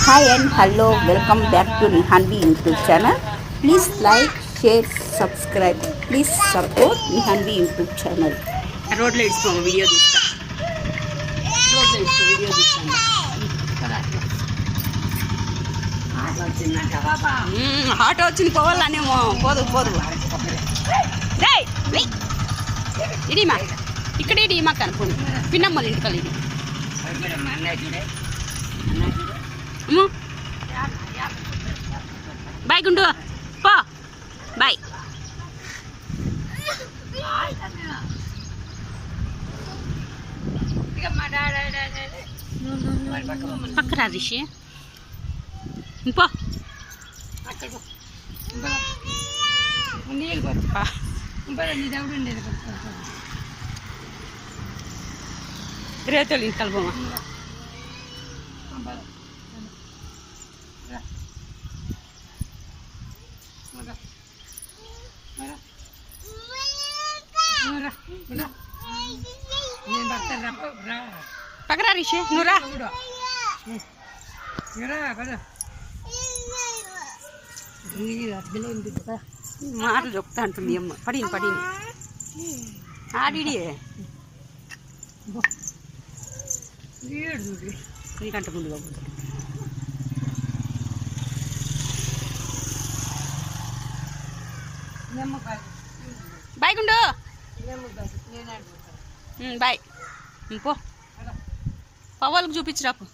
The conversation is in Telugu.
Hi and hello, welcome back to Nihanvi YouTube channel. Please like, share, subscribe. Please support Nihanvi YouTube channel. Road లో ఇస్తాము వీడియో తీస్తా రోడ్ లో ఇస్తాం వీడియో తీస్తాను ఆటో వచ్చింది పోవాలనేమో పోదు పోదు ఇడిమా ఇక్కడ ఇడిమా కనుకోండి పిన్నమ్మ ఇంటికల్ ఇది బాయ్ గుండు పో బాయ్ పక్కరా రిషి పో రేతలు ఇంకల్పమా పక్కరా రిషి నువ్వురా మాటలు చెప్తా అంటుంది అమ్మ పడిని పడిని ఆడి నీకంట ముందుగా బాయ్ గుండు బాయ్ పో పవ్వాలకు చూపించిరాపు